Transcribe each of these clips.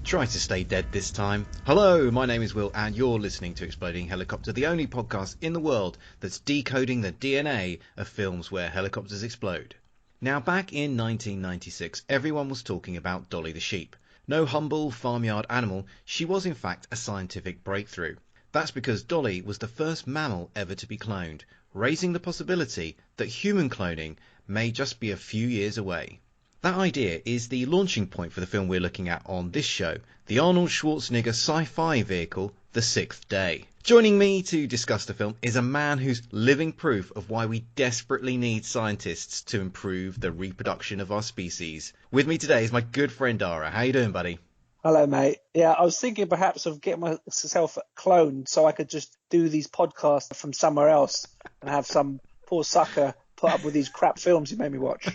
Try to stay dead this time. Hello, my name is Will and you're listening to Exploding Helicopter, the only podcast in the world that's decoding the DNA of films where helicopters explode. Now, back in 1996, everyone was talking about Dolly the sheep. No humble farmyard animal, she was in fact a scientific breakthrough. That's because Dolly was the first mammal ever to be cloned, raising the possibility that human cloning may just be a few years away. That idea is the launching point for the film we're looking at on this show, the Arnold Schwarzenegger sci-fi vehicle, The Sixth Day. Joining me to discuss the film is a man who's living proof of why we desperately need scientists to improve the reproduction of our species. With me today is my good friend Dara. How you doing, buddy? Hello, mate. Yeah, I was thinking perhaps of getting myself cloned so I could just do these podcasts from somewhere else and have some poor sucker put up with these crap films you made me watch.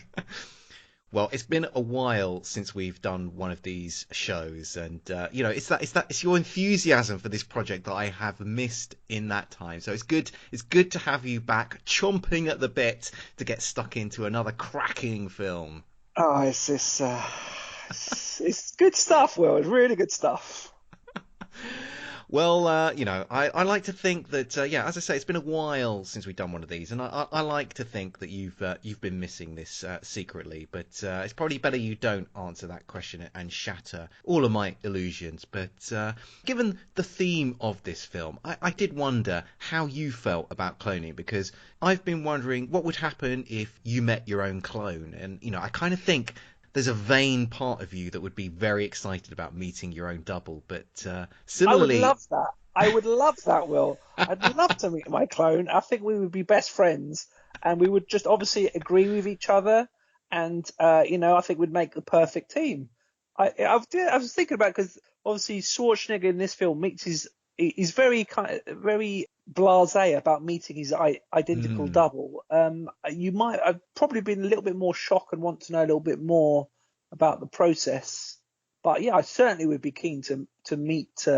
Well, it's been a while since we've done one of these shows, and it's your enthusiasm for this project that I have missed in that time. So it's good to have you back, chomping at the bit to get stuck into another cracking film. Oh, it's good stuff, Will. It's really good stuff. Well, I like to think that, as I say, it's been a while since we've done one of these, and I like to think that you've been missing this secretly, but it's probably better you don't answer that question and shatter all of my illusions. But given the theme of this film, I did wonder how you felt about cloning, because I've been wondering what would happen if you met your own clone, and, I kind of think there's a vain part of you that would be very excited about meeting your own double, but similarly... I would love that, Will. I'd love to meet my clone. I think we would be best friends, and we would just obviously agree with each other, and, I think we'd make the perfect team. I was thinking about it because obviously Schwarzenegger in this film he's very blasé about meeting his identical double. I've probably been a little bit more shocked and want to know a little bit more about the process. But yeah, I certainly would be keen to meet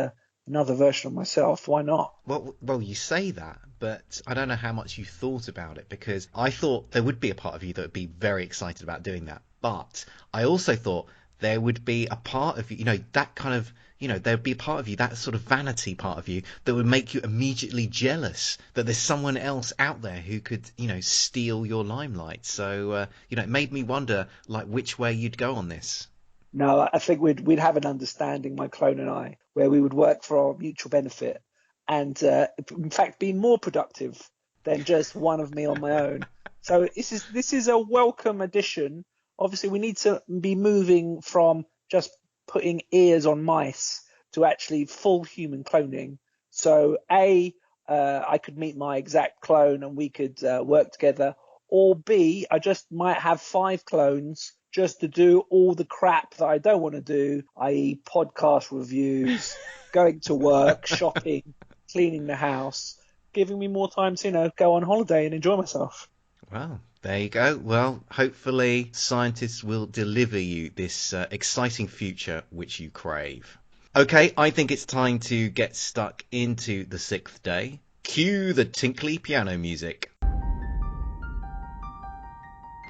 another version of myself. Why not? Well, you say that, but I don't know how much you thought about it, because I thought there would be a part of you that would be very excited about doing that. But I also thought there would be a part of you, that kind of, there'd be a part of you, that sort of vanity part of you, that would make you immediately jealous that there's someone else out there who could, steal your limelight. So, it made me wonder, which way you'd go on this. No, I think we'd have an understanding, my clone and I, where we would work for our mutual benefit and, in fact, be more productive than just one of me on my own. So this is a welcome addition. Obviously, we need to be moving from just putting ears on mice to actually full human cloning. So, I could meet my exact clone and we could work together. Or B, I just might have 5 clones just to do all the crap that I don't want to do, i.e. podcast reviews, going to work, shopping, cleaning the house, giving me more time to, go on holiday and enjoy myself. Wow. There you go. Well, hopefully scientists will deliver you this exciting future which you crave. Okay, I think it's time to get stuck into The Sixth Day. Cue the tinkly piano music.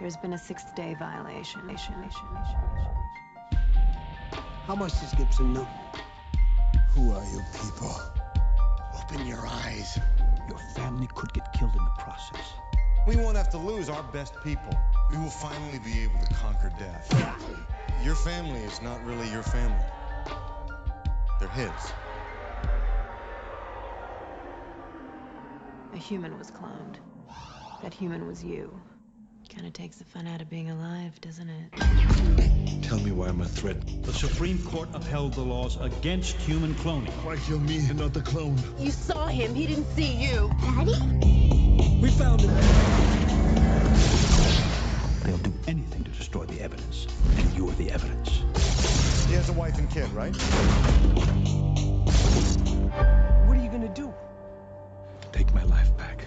There's been a sixth-day violation. How much does Gibson know? Who are you people? Open your eyes. Your family could get killed in the process. We won't have to lose our best people. We will finally be able to conquer death. Your family is not really your family. They're his. A human was cloned. That human was you. Kind of takes the fun out of being alive, doesn't it? Tell me why I'm a threat. The Supreme Court upheld the laws against human cloning. Why kill me and not the clone? You saw him. He didn't see you. Daddy? We found him. They'll do anything to destroy the evidence. And you're the evidence. He has a wife and kid, right? What are you gonna do? Take my life back.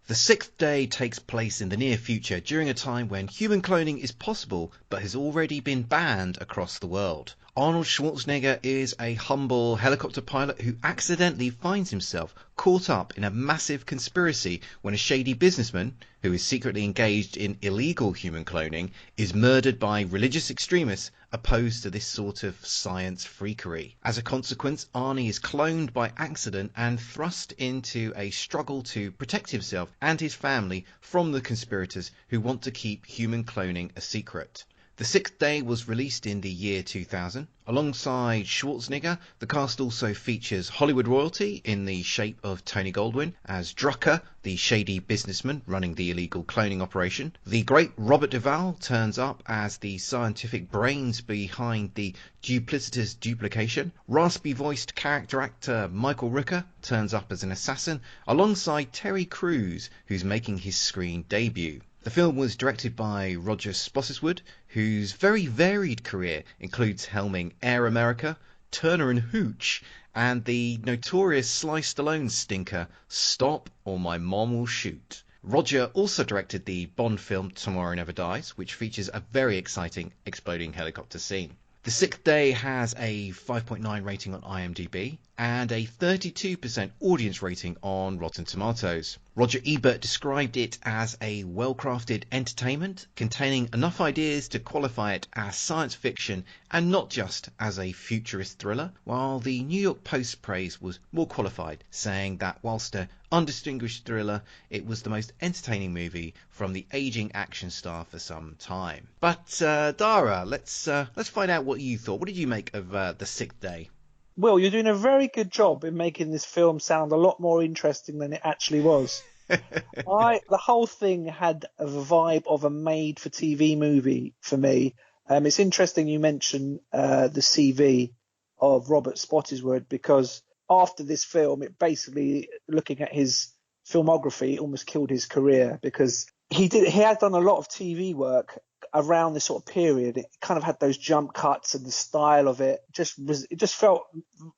The Sixth Day takes place in the near future during a time when human cloning is possible but has already been banned across the world. Arnold Schwarzenegger is a humble helicopter pilot who accidentally finds himself caught up in a massive conspiracy when a shady businessman, who is secretly engaged in illegal human cloning, is murdered by religious extremists opposed to this sort of science freakery. As a consequence, Arnie is cloned by accident and thrust into a struggle to protect himself and his family from the conspirators who want to keep human cloning a secret. The Sixth Day was released in the year 2000. Alongside Schwarzenegger, the cast also features Hollywood royalty in the shape of Tony Goldwyn as Drucker, the shady businessman running the illegal cloning operation. The great Robert Duvall turns up as the scientific brains behind the duplicitous duplication. Raspy-voiced character actor Michael Rapaport turns up as an assassin, alongside Terry Crews, who's making his screen debut. The film was directed by Roger Spottiswoode, whose very varied career includes helming Air America, Turner and Hooch, and the notorious Sly Stallone stinker Stop or My Mom Will Shoot. Roger also directed the Bond film Tomorrow Never Dies, which features a very exciting exploding helicopter scene. The Sixth Day has a 5.9 rating on IMDb and a 32% audience rating on Rotten Tomatoes. Roger Ebert described it as a well-crafted entertainment containing enough ideas to qualify it as science fiction and not just as a futurist thriller, while the New York Post praise was more qualified, saying that whilst an undistinguished thriller, it was the most entertaining movie from the aging action star for some time. But Dara, let's find out what you thought. What did you make of The Sixth Day? Will, you're doing a very good job in making this film sound a lot more interesting than it actually was. The whole thing had a vibe of a made-for-TV movie for me. It's interesting you mention the CV of Robert Spottiswoode, because after this film, it basically, looking at his filmography, almost killed his career, because he had done a lot of TV work around this sort of period. It kind of had those jump cuts, and the style of it just felt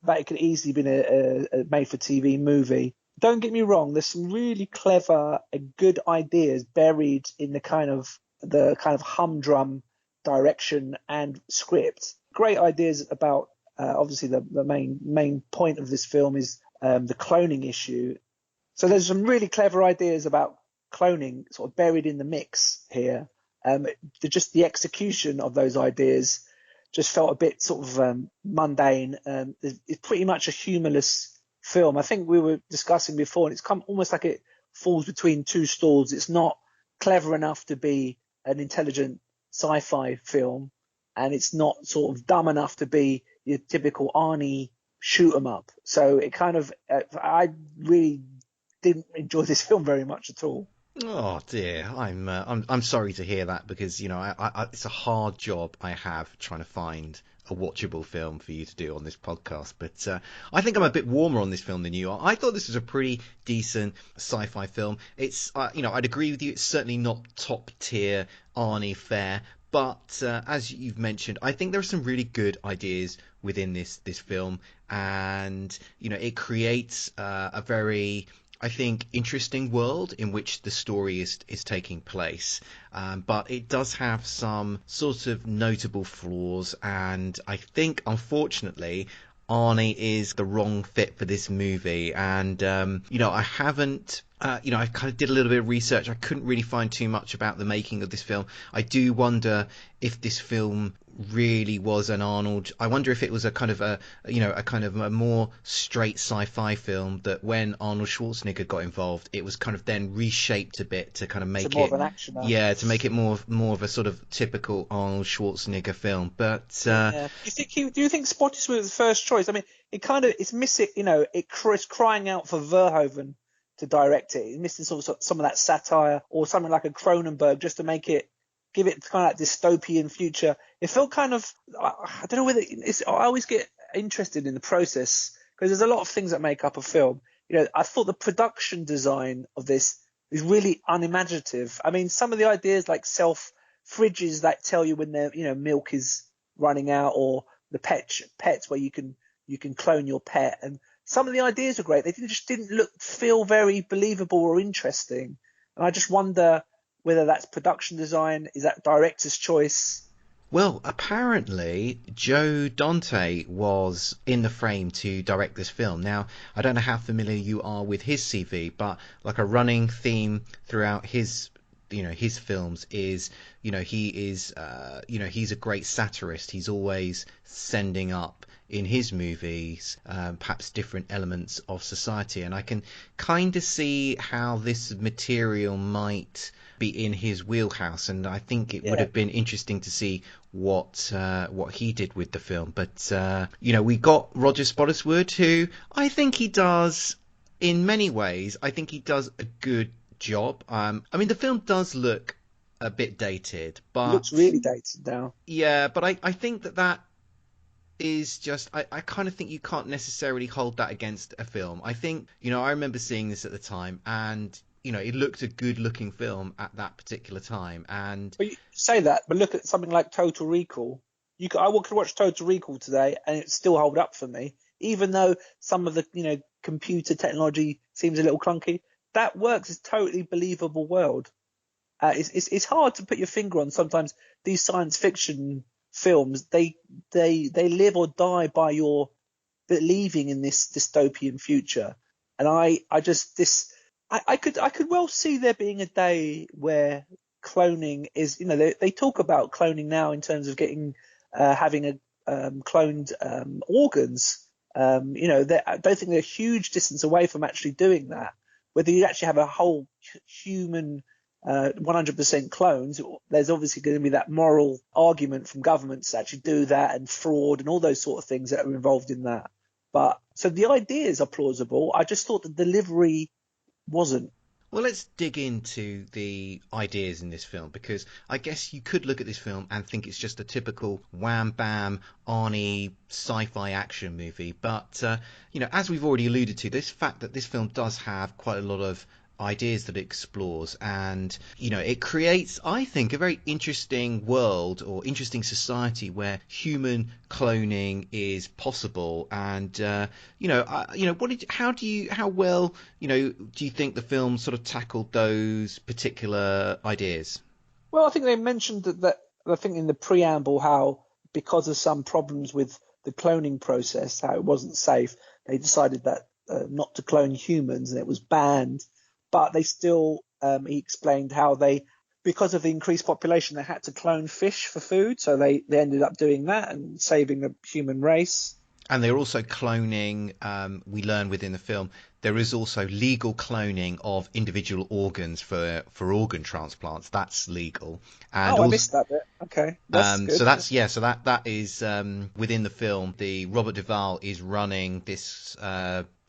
that it could easily been a made-for-TV movie. Don't get me wrong, there's some really clever and good ideas buried in the kind of humdrum direction and script. Great ideas about obviously the main point of this film is the cloning issue. So there's some really clever ideas about cloning sort of buried in the mix here. Just the execution of those ideas just felt a bit sort of mundane. It's pretty much a humorless film. I think we were discussing before, and it's almost like it falls between two stools. It's not clever enough to be an intelligent sci-fi film, and it's not sort of dumb enough to be your typical Arnie shoot 'em up. So it kind of, I really didn't enjoy this film very much at all. Oh dear, I'm sorry to hear that, because it's a hard job I have trying to find a watchable film for you to do on this podcast. But I think I'm a bit warmer on this film than you are. I thought this was a pretty decent sci-fi film. It's I'd agree with you. It's certainly not top tier Arnie fare, but as you've mentioned, I think there are some really good ideas within this film, and it creates a very, I think, interesting world in which the story is taking place. But it does have some sort of notable flaws, and I think, unfortunately, Arnie is the wrong fit for this movie. And, I haven't... I kind of did a little bit of research. I couldn't really find too much about the making of this film. I do wonder if this film really was an Arnold. I wonder if it was a kind of a more straight sci-fi film that when Arnold Schwarzenegger got involved, it was kind of then reshaped a bit to kind of make more of an action. To make it more of a sort of typical Arnold Schwarzenegger film. But do you think Spottiswoode was the first choice? I mean, it's missing. It's crying out for Verhoeven to direct it. It's missing sort of some of that satire, or something like a Cronenberg, just to give it kind of that dystopian future. It felt kind of, I don't know whether I always get interested in the process, because there's a lot of things that make up a film. I thought the production design of this is really unimaginative. I mean, some of the ideas, like fridges that tell you when their milk is running out, or the pets where you can clone your pet, and some of the ideas are great. They just didn't feel very believable or interesting. And I just wonder whether that's production design, is that director's choice? Well, apparently Joe Dante was in the frame to direct this film. Now, I don't know how familiar you are with his CV, but like a running theme throughout his films is, he's a great satirist. He's always sending up in his movies perhaps different elements of society, and I can kind of see how this material might be in his wheelhouse, and I think it would have been interesting to see what he did with the film. But we got Roger Spottiswoode, who I think he does, in many ways, I think he does a good job. I mean, the film does look a bit dated, but It looks really dated now. Yeah, but I think that is just, I kind of think you can't necessarily hold that against a film. I think, I remember seeing this at the time, and it looked a good looking film at that particular time. And But you say that, but look at something like Total Recall. I could watch Total Recall today, and it still hold up for me, even though some of the computer technology seems a little clunky. That works. It's a totally believable world. It's hard to put your finger on sometimes. These science fiction films, they live or die by your believing in this dystopian future. And I could well see there being a day where cloning is, they talk about cloning now in terms of having a cloned organs. I don't think they're a huge distance away from actually doing that. Whether you actually have a whole human 100% clones, there's obviously going to be that moral argument from governments to actually do that, and fraud and all those sort of things that are involved in that. But so the ideas are plausible. I just thought the delivery wasn't. Well, let's dig into the ideas in this film, because I guess you could look at this film and think it's just a typical wham bam Arnie sci-fi action movie. But as we've already alluded to, this fact that this film does have quite a lot of ideas that it explores, and it creates, I think, a very interesting world or interesting society where human cloning is possible. And how well do you think the film sort of tackled those particular ideas? Well, I think they mentioned that I think in the preamble how, because of some problems with the cloning process, how it wasn't safe, they decided that not to clone humans, and it was banned. But they still, he explained how because of the increased population, they had to clone fish for food. So they ended up doing that and saving the human race. And they're also cloning, we learn within the film, there is also legal cloning of individual organs for organ transplants. That's legal. And I missed that bit. Okay. That's good. So that is within the film. The Robert Duvall is running this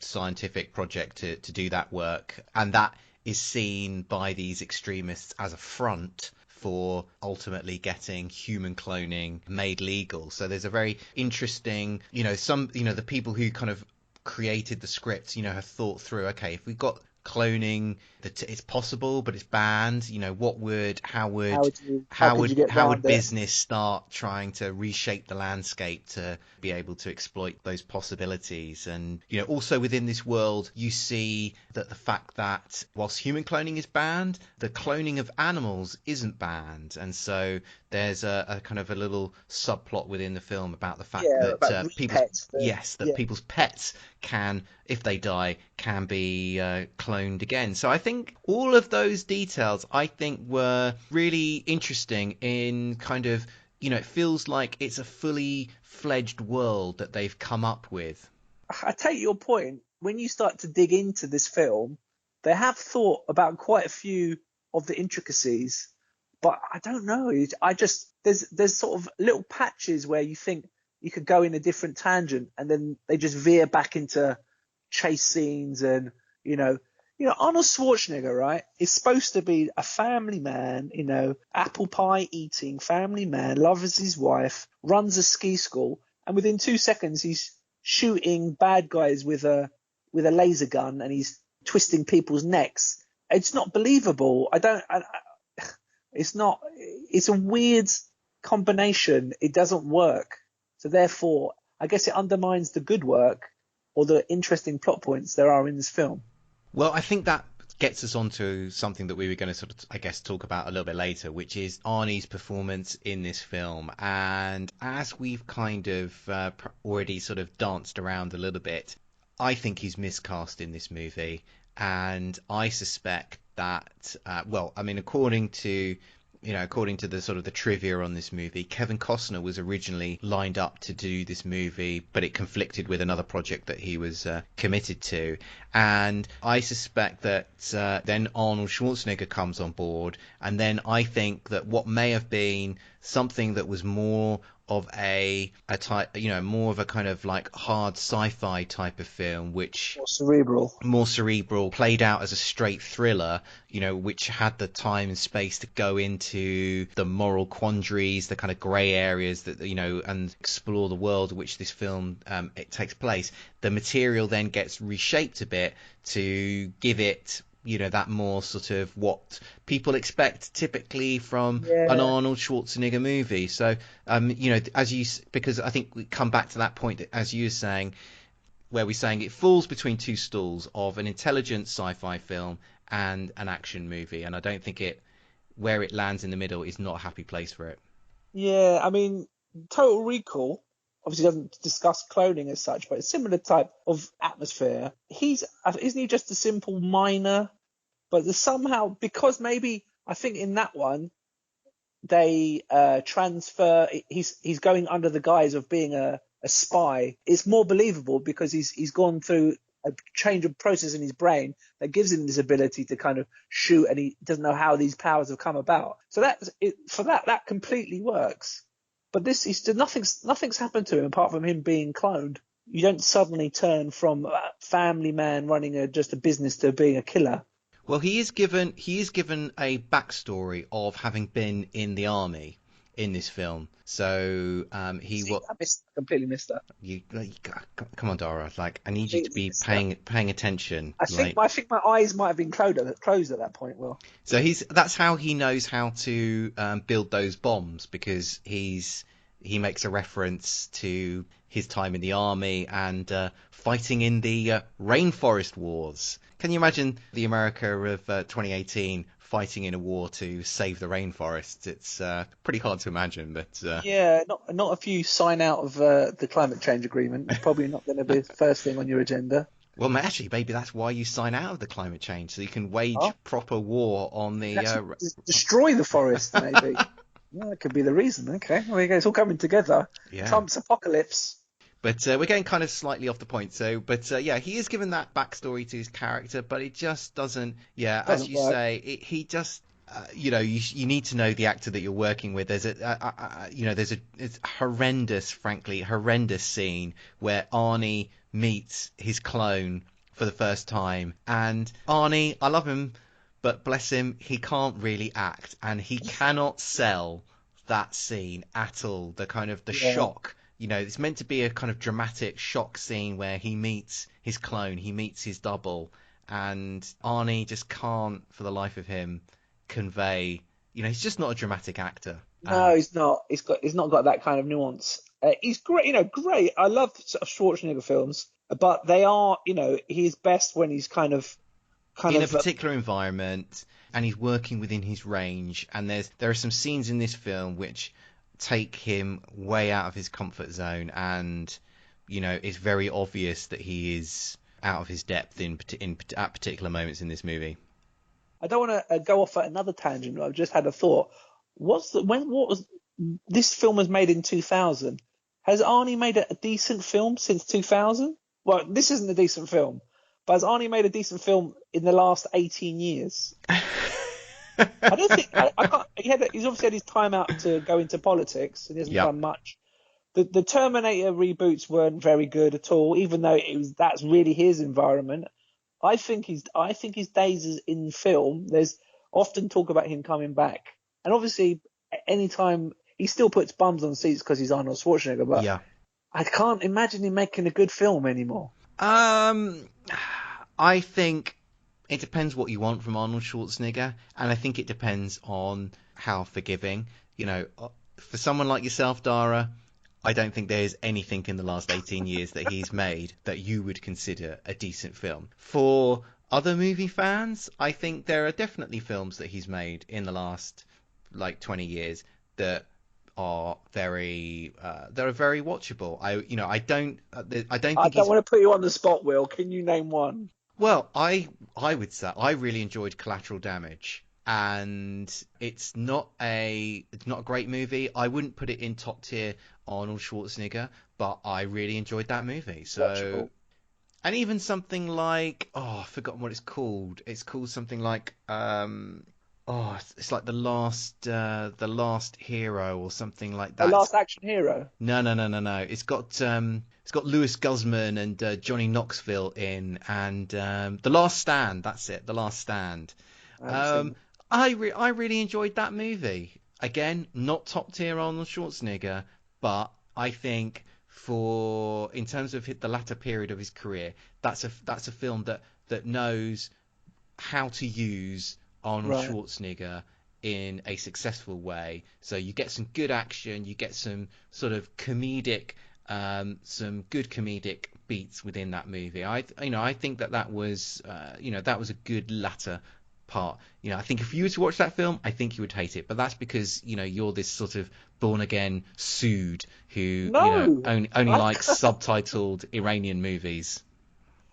scientific project to do that work, and that is seen by these extremists as a front for ultimately getting human cloning made legal. So there's a very interesting, the people who kind of created the script, have thought through, okay, if we've got cloning that it's possible but it's banned, how would business start trying to reshape the landscape to be able to exploit those possibilities? And also within this world you see that the fact that whilst human cloning is banned, the cloning of animals isn't banned, and so there's a kind of a little subplot within the film about the fact that people's pets can, if they die, can be cloned again. So I think all of those details, I think, were really interesting in kind of, it feels like it's a fully fledged world that they've come up with. I take your point. When you start to dig into this film, they have thought about quite a few of the intricacies, but I don't know. There's sort of little patches where you think you could go in a different tangent, and then they just veer back into chase scenes. And Arnold Schwarzenegger, right, is supposed to be a family man, apple pie eating family man, loves his wife, runs a ski school, and within 2 seconds he's shooting bad guys with a laser gun, and he's twisting people's necks. It's not believable. It's a weird combination. It doesn't work. So therefore, I guess it undermines the good work or the interesting plot points there are in this film. Well, I think that gets us onto something that we were going to sort of, I guess, talk about a little bit later, which is Arnie's performance in this film. And as we've kind of already sort of danced around a little bit, I think he's miscast in this movie. And I suspect that, according to the sort of the trivia on this movie, Kevin Costner was originally lined up to do this movie, but it conflicted with another project that he was committed to. And I suspect that then Arnold Schwarzenegger comes on board, and then I think that what may have been something that was more of a type, more of a kind of like hard sci-fi type of film, which more cerebral, played out as a straight thriller, which had the time and space to go into the moral quandaries, the kind of grey areas that, and explore the world in which this film it takes place. The material then gets reshaped a bit to give it that more sort of what people expect typically from an Arnold Schwarzenegger movie. So, because I think we come back to that point that, as you were saying, where we're saying it falls between two stools of an intelligent sci-fi film and an action movie. And I don't think where it lands in the middle is not a happy place for it. Yeah, I mean, Total Recall obviously doesn't discuss cloning as such, but a similar type of atmosphere. Isn't he just a simple miner? But somehow, because maybe I think in that one they transfer. He's going under the guise of being a spy. It's more believable because he's gone through a change of process in his brain that gives him this ability to kind of shoot, and he doesn't know how these powers have come about. So that completely works. But nothing's happened to him apart from him being cloned. You don't suddenly turn from a family man running just a business to being a killer. Well, he is given a backstory of having been in the army in this film. So I completely missed that. Come on, Dara. Like, I need you to be paying attention. I think my eyes might have been closed at that point. Will. So that's how he knows how to build those bombs, because he makes a reference to his time in the army and fighting in the rainforest wars. Can you imagine the America of 2018 fighting in a war to save the rainforests? It's pretty hard to imagine, but not if you sign out of the climate change agreement. It's probably not going to be the first thing on your agenda. Well, actually, maybe that's why you sign out of the climate change, so you can wage proper war on the destroy the forest, maybe. Yeah, that could be the reason. Okay, well, there you go. It's all coming together. Yeah. Trump's apocalypse. But we're getting kind of slightly off the point. So, he is given that backstory to his character, but it just doesn't. Yeah, as you say, he just. You need to know the actor that you're working with. There's it's horrendous scene where Arnie meets his clone for the first time, and Arnie, I love him, but bless him, he can't really act, and he cannot sell that scene at all. The kind of the shock. It's meant to be a kind of dramatic shock scene where he meets his clone, he meets his double, and Arnie just can't, for the life of him, convey. He's just not a dramatic actor. No, he's not. He's not got that kind of nuance. He's great. Great. I love Schwarzenegger films, but they are. He's best when he's kind of in a particular environment, and he's working within his range. And there are some scenes in this film which take him way out of his comfort zone, and it's very obvious that he is out of his depth at particular moments in this movie. I don't want to go off at another tangent. I've just had a thought. This film was made in 2000? Has Arnie made a decent film since 2000? Well, this isn't a decent film, but has Arnie made a decent film in the last 18 years? I don't think I can't. He's obviously had his time out to go into politics, and he hasn't done much. The Terminator reboots weren't very good at all, even though that's really his environment. I think his days in film. There's often talk about him coming back, and obviously, anytime he still puts bums on seats because he's Arnold Schwarzenegger. But I can't imagine him making a good film anymore. I think it depends what you want from Arnold Schwarzenegger, and I think it depends on how forgiving. For someone like yourself, Dara, I don't think there's anything in the last 18 years that he's made that you would consider a decent film. For other movie fans, I think there are definitely films that he's made in the last like 20 years that are very watchable. I don't I think don't he's want to put you on the spot, Will. Can you name one? well. I would say I really enjoyed Collateral Damage, and it's not a great movie. I wouldn't put it in top tier Arnold Schwarzenegger, but I really enjoyed that movie. So, Watchable. and even something like, I've forgotten what it's called. It's called something like it's like the last hero or something like A that. Last Action Hero. No. It's got Louis Guzman and Johnny Knoxville in, and The Last Stand. That's it, The Last Stand. I haven't seen Um, I really enjoyed that movie. Again, not top tier Arnold Schwarzenegger, but I think in terms of the latter period of his career, that's a film that knows how to use Arnold Right. Schwarzenegger in a successful way. So you get some good action, you get some sort of some good comedic beats within that movie. I think that was that was a good latter part. I think if you were to watch that film, I think you would hate it. But that's because you're this sort of born again Sood who No. only likes subtitled Iranian movies.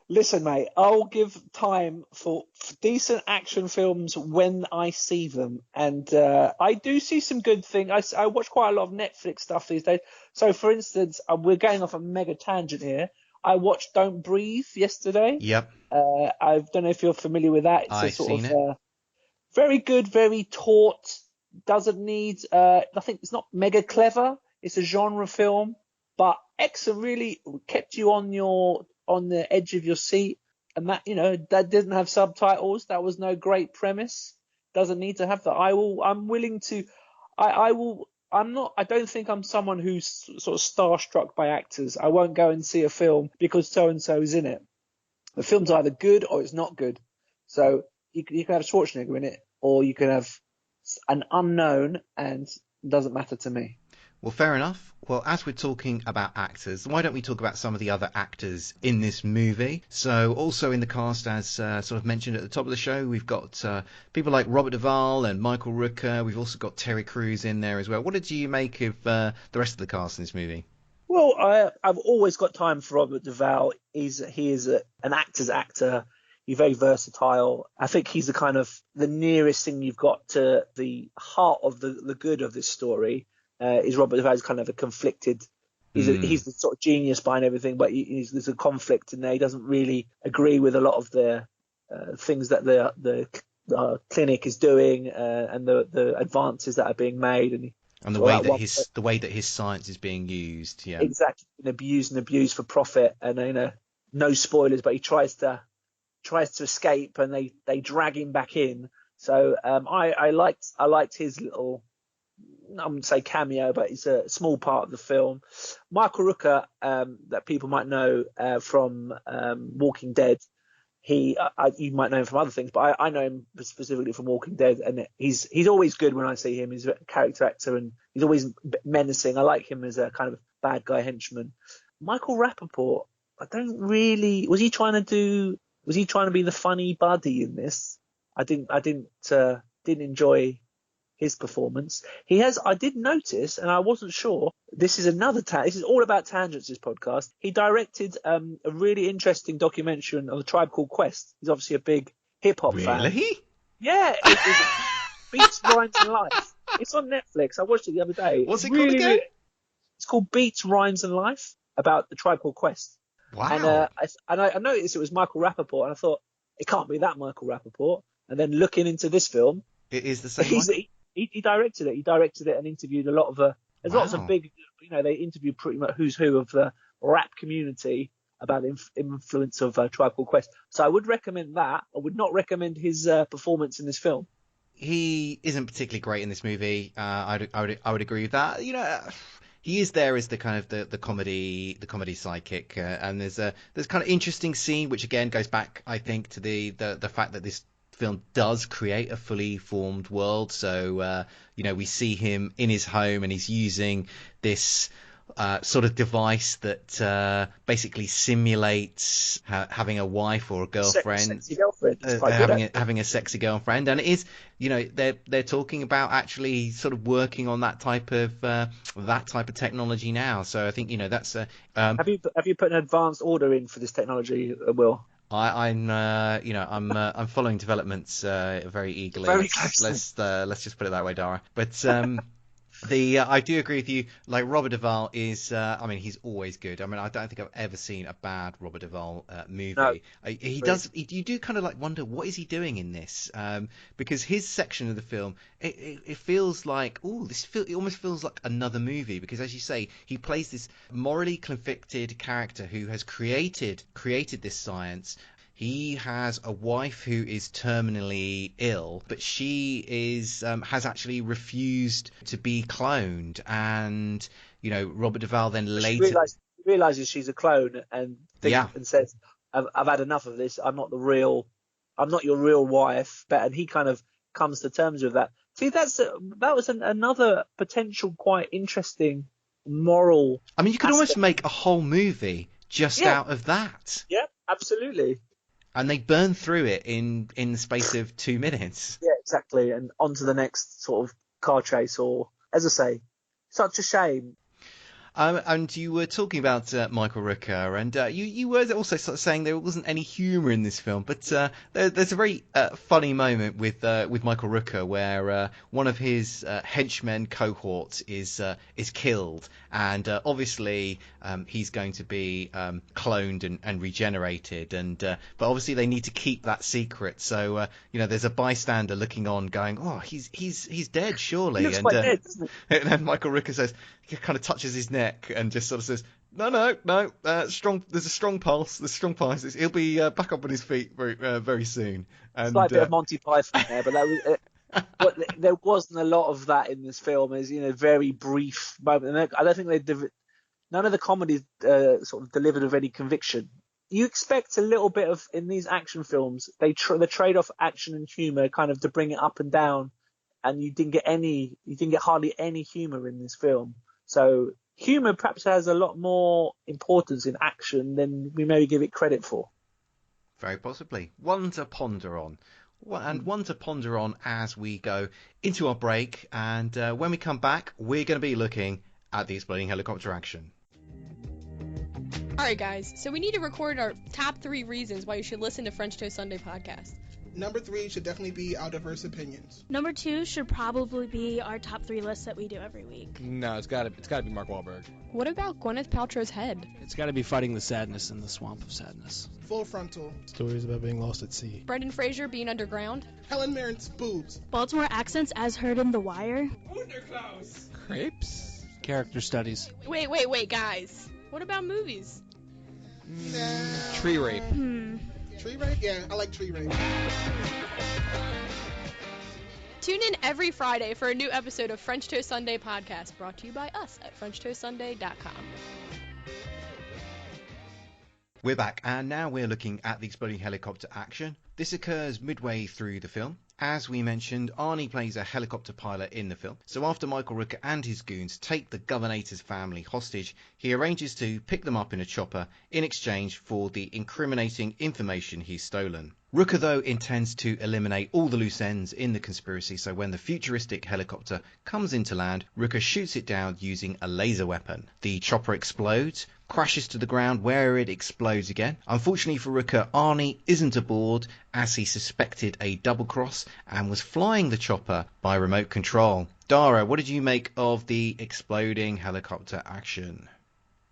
Listen, mate, I'll give time for decent action films when I see them. And I do see some good things. I watch quite a lot of Netflix stuff these days. So, for instance, we're going off a mega tangent here. I watched Don't Breathe yesterday. Yep, I don't know if you're familiar with that. It's I've a sort seen of it. very good, very taut, doesn't need, I think it's not mega clever. It's a genre film, but excellent, really kept you on the edge of your seat. And that didn't have subtitles. That was no great premise. Doesn't need to have that. I'm willing to, I don't think I'm someone who's sort of starstruck by actors. I won't go and see a film because so-and-so is in it. The film's either good or it's not good. So you can have Schwarzenegger in it, or you can have an unknown, and it doesn't matter to me. Well, fair enough. Well, as we're talking about actors, why don't we talk about some of the other actors in this movie? So, also in the cast, as sort of mentioned at the top of the show, we've got people like Robert Duvall and Michael Rooker. We've also got Terry Crews in there as well. What did you make of the rest of the cast in this movie? Well, I've always got time for Robert Duvall. He is an actor's actor. He's very versatile. I think he's the nearest thing you've got to the heart of the good of this story. Is Robert Duvall is kind of a conflicted. He's the sort of genius behind everything, but there's a conflict in there. He doesn't really agree with a lot of the things that the clinic is doing and the advances that are being made, and the way that his science is being used. Yeah, exactly, and abused for profit. And no spoilers, but he tries to escape, and they drag him back in. So I liked his little, I wouldn't say cameo, but it's a small part of the film. Michael Rooker, that people might know from Walking Dead. You might know him from other things, but I know him specifically from Walking Dead, and he's always good when I see him. He's a character actor, and he's always menacing. I like him as a kind of bad guy henchman. Michael Rapaport, I don't really. Was he trying to be the funny buddy in this? I didn't enjoy his performance. I did notice, and I wasn't sure. This is this is all about tangents, this podcast. He directed a really interesting documentary on the Tribe Called Quest. He's obviously a big hip hop fan. Really? Yeah, it Beats, Rhymes and Life. It's on Netflix. I watched it the other day. What's it called again? It's called Beats, Rhymes and Life, about the Tribe Called Quest. Wow. And I noticed it was Michael Rapaport, and I thought, it can't be that Michael Rapaport. And then looking into this film, it is the same one? He directed it. He directed it and interviewed a lot of there's lots of big, they interviewed pretty much who's who of the rap community about the influence of Tribe Called Quest. So I would recommend that. I would not recommend his performance in this film. He isn't particularly great in this movie. I would agree with that. He is there as the kind of the comedy sidekick, and there's kind of interesting scene which again goes back, I think, to the fact that this film does create a fully formed world. So we see him in his home, and he's using this sort of device that basically simulates having a wife or a girlfriend, sexy girlfriend. It's quite good, having a sexy girlfriend, and it is, they're talking about actually sort of working on that type of technology now. So I think that's. Have you put an advanced order in for this technology, Will? I'm following developments very eagerly. Very closely. Let's just put it that way, Dara. But I do agree with you. Like, Robert Duvall is, he's always good. I mean, I don't think I've ever seen a bad Robert Duvall movie. No, you do kind of like wonder, what is he doing in this? Because his section of the film, it feels like, it almost feels like another movie. Because, as you say, he plays this morally conflicted character who has created this science. He has a wife who is terminally ill, but she has actually refused to be cloned. And, Robert Duvall then later realizes she's a clone and says, I've had enough of this. I'm not your real wife. And he kind of comes to terms with that. See, that was another potential quite interesting moral. I mean, you could almost make a whole movie just out of that. Yeah, absolutely. And they burn through it in the space of 2 minutes. Yeah, exactly. And on to the next sort of car chase, or, as I say, such a shame. And you were talking about Michael Rooker, and you were also sort of saying there wasn't any humour in this film, but there's a very funny moment with Michael Rooker where one of his henchmen cohorts is killed, and obviously he's going to be cloned and regenerated, but obviously they need to keep that secret. So there's a bystander looking on, going, "Oh, he's dead, surely." He looks quite dead, doesn't he? And then Michael Rooker says, he kind of touches his neck and just sort of says, no, strong. There's a strong pulse. He'll be back up on his feet very soon. And, it's like a bit of Monty Python there, but there wasn't a lot of that in this film. Is very brief moment. I don't think none of the comedies sort of delivered with any conviction. You expect a little bit of, in these action films, they trade off action and humor kind of to bring it up and down, and you didn't get hardly any humor in this film. So humor perhaps has a lot more importance in action than we maybe give it credit for. Very possibly. One to ponder on. And one to ponder on as we go into our break. And when we come back, we're going to be looking at the exploding helicopter action. Alright guys, so we need to record our top 3 reasons why you should listen to French Toast Sunday podcast. Number 3 should definitely be our diverse opinions. Number 2 should probably be our top 3 lists that we do every week. No, it's gotta be Mark Wahlberg. What about Gwyneth Paltrow's head? It's gotta be Fighting the Sadness in the Swamp of Sadness. Full Frontal. Stories about being lost at sea. Brendan Fraser being underground. Helen Mirren's boobs. Baltimore accents as heard in The Wire. Wunderklaus. Crepes. Character studies. Wait, guys. What about movies? Tree rape. Tree rape? Yeah, I like tree rape. Tune in every Friday for a new episode of French Toast Sunday podcast, brought to you by us at FrenchToastSunday.com. We're back, and now we're looking at the exploding helicopter action. This occurs midway through the film. As we mentioned, Arnie plays a helicopter pilot in the film. So after Michael Rooker and his goons take the Governator's family hostage, he arranges to pick them up in a chopper in exchange for the incriminating information he's stolen. Rooker, though, intends to eliminate all the loose ends in the conspiracy, so when the futuristic helicopter comes into land, Rooker shoots it down using a laser weapon. The chopper explodes, crashes to the ground where it explodes again. Unfortunately for Rooker, Arnie isn't aboard, as he suspected a double cross and was flying the chopper by remote control. Dara, what did you make of the exploding helicopter action?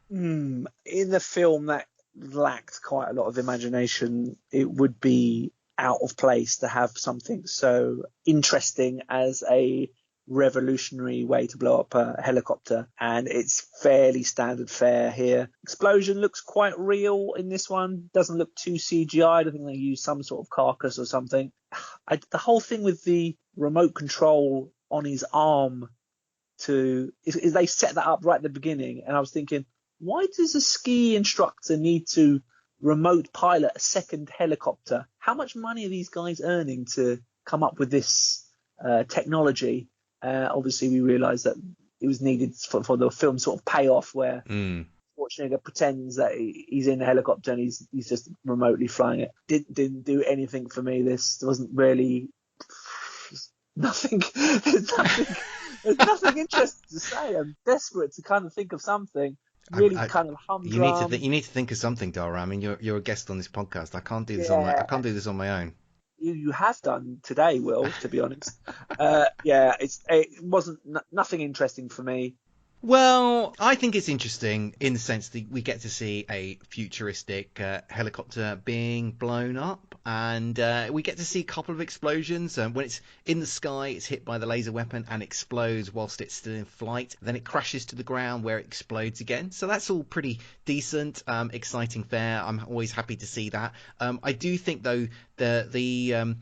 In the film that lacked quite a lot of imagination, it would be out of place to have something so interesting as a revolutionary way to blow up a helicopter, and it's fairly standard fare here. Explosion looks quite real in this one, doesn't look too CGI. I think they use some sort of carcass or something. The whole thing with the remote control on his arm is they set that up right at the beginning, and I was thinking, why does a ski instructor need to remote pilot a second helicopter? How much money are these guys earning to come up with this technology? Obviously, we realise that it was needed for the film sort of payoff where Mm. Schwarzenegger pretends that he's in a helicopter and he's just remotely flying it. Didn't do anything for me. This wasn't really nothing. There's nothing interesting to say. I'm desperate to kind of think of something really kind of humdrum. You need to think of something, Dara. I mean, you're a guest on this podcast. I can't do this on my own. You have done today, Will, to be honest. It wasn't nothing interesting for me. Well, I think it's interesting in the sense that we get to see a futuristic helicopter being blown up, and we get to see a couple of explosions. When it's in the sky, it's hit by the laser weapon and explodes whilst it's still in flight. Then it crashes to the ground where it explodes again. So that's all pretty decent, exciting fare. I'm always happy to see that. I do think, though, the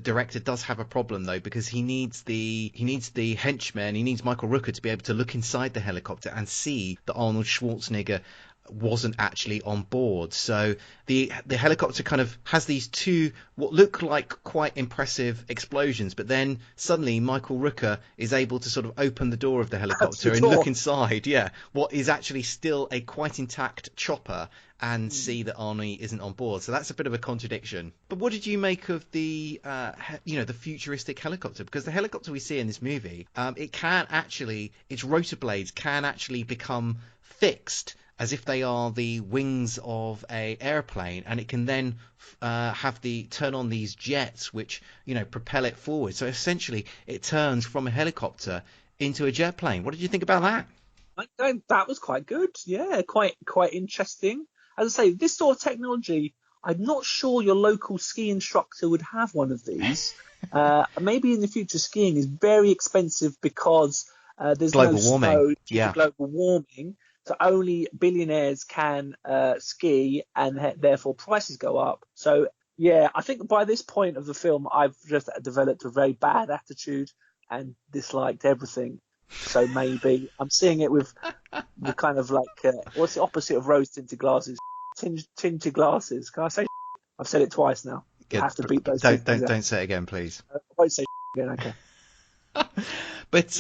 director does have a problem, though, because he needs the henchman, he needs Michael Rooker to be able to look inside the helicopter and see that Arnold Schwarzenegger wasn't actually on board. So the helicopter kind of has these two what look like quite impressive explosions, but then suddenly Michael Rooker is able to sort of open the door of the helicopter and look inside, what is actually still a quite intact chopper, and see that Arnie isn't on board. So that's a bit of a contradiction. But what did you make of the the futuristic helicopter? Because the helicopter we see in this movie, its rotor blades can actually become fixed as if they are the wings of a airplane, and it can then turn on these jets which propel it forward. So essentially it turns from a helicopter into a jet plane. What did you think about that? That was quite good. Yeah, quite interesting. As I say, this sort of technology, I'm not sure your local ski instructor would have one of these. Maybe in the future, skiing is very expensive because there's global no warming. snow due to global warming. So only billionaires can ski, and therefore prices go up. So yeah, I think by this point of the film, I've just developed a very bad attitude and disliked everything. So maybe I'm seeing it with kind of like what's the opposite of rose-tinted glasses? Tinted glasses. Can I say? I've said it twice now. Good. I have to beat those. Don't say it again, please. I won't say again. Okay. But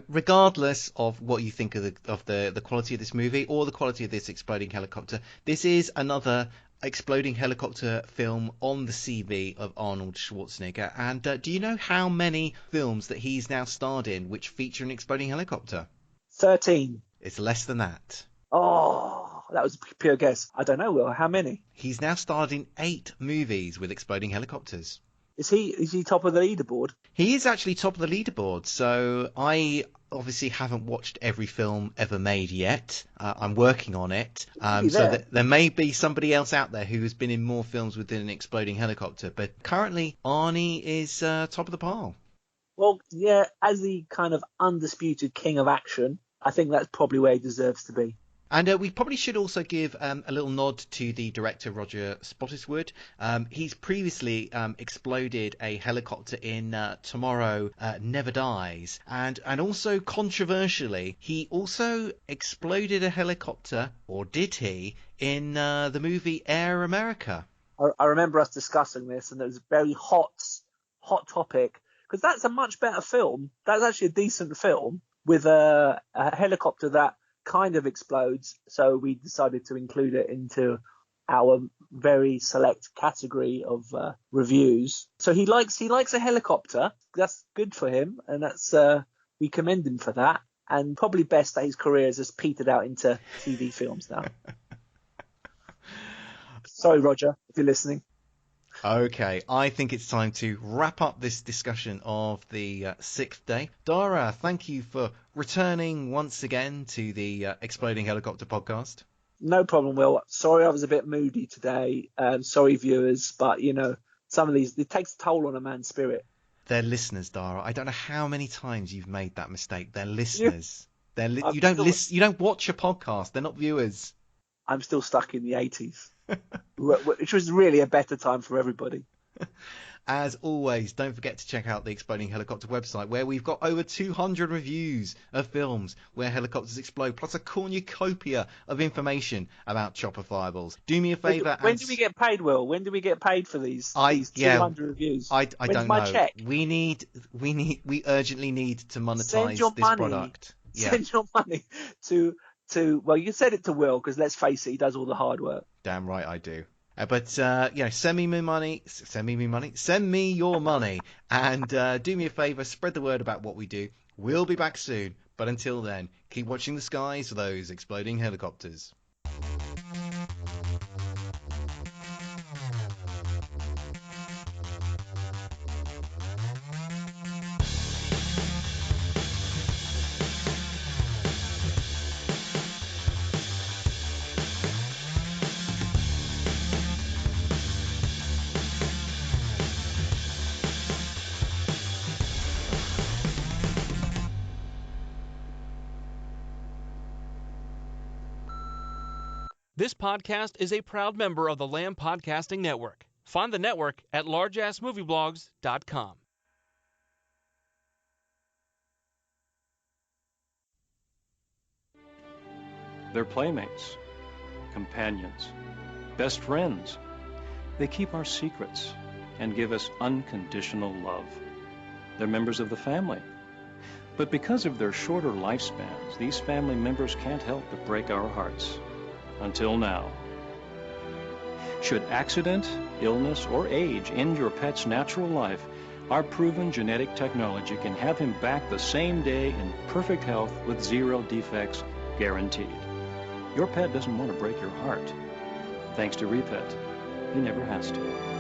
regardless of what you think of the quality of this movie or the quality of this exploding helicopter, this is another exploding helicopter film on the CV of Arnold Schwarzenegger. And do you know how many films that he's now starred in which feature an exploding helicopter? 13. It's less than that. Oh, that was a pure guess. I don't know, Will. How many? He's now starred in 8 movies with exploding helicopters. Is he top of the leaderboard? He is actually top of the leaderboard. So I obviously haven't watched every film ever made yet. I'm working on it. So there may be somebody else out there who has been in more films with an exploding helicopter. But currently, Arnie is top of the pile. Well, yeah, as the kind of undisputed king of action, I think that's probably where he deserves to be. And we probably should also give a little nod to the director, Roger Spottiswoode. He's previously exploded a helicopter in Tomorrow Never Dies. And also, controversially, he also exploded a helicopter, or did he, in the movie Air America. I remember us discussing this, and it was a very hot topic, because that's a much better film. That's actually a decent film with a helicopter that kind of explodes, so we decided to include it into our very select category of reviews. So he likes a helicopter. That's good for him, and that's we commend him for that. And probably best that his career has just petered out into TV films now. Sorry, Roger, if you're listening. Okay, I think it's time to wrap up this discussion of the 6th day. Dara, thank you for returning once again to the Exploding Helicopter podcast. No problem, Will. Sorry I was a bit moody today. Sorry, viewers, but, some of these, it takes a toll on a man's spirit. They're listeners, Dara. I don't know how many times you've made that mistake. They're listeners. You don't watch a podcast. They're not viewers. I'm still stuck in the 80s. Which was really a better time for everybody. As always, don't forget to check out the Exploding Helicopter website, where we've got over 200 reviews of films where helicopters explode, plus a cornucopia of information about chopper fireballs. Do me a favour. When do we get paid, Will? When do we get paid for these 200 reviews? I When's don't my know. check? We urgently need to monetize this product. Send your money to. Well, you said it to Will, because let's face it, he does all the hard work. Damn right I do. But send me your money, and do me a favour, spread the word about what we do. We'll be back soon, but until then, keep watching the skies for those exploding helicopters. This podcast is a proud member of the Lamb Podcasting Network. Find the network at largeassmovieblogs.com. They're playmates, companions, best friends. They keep our secrets and give us unconditional love. They're members of the family. But because of their shorter lifespans, these family members can't help but break our hearts. Until now. Should accident, illness, or age end your pet's natural life, our proven genetic technology can have him back the same day in perfect health with 0 defects guaranteed. Your pet doesn't want to break your heart. Thanks to Repet, he never has to.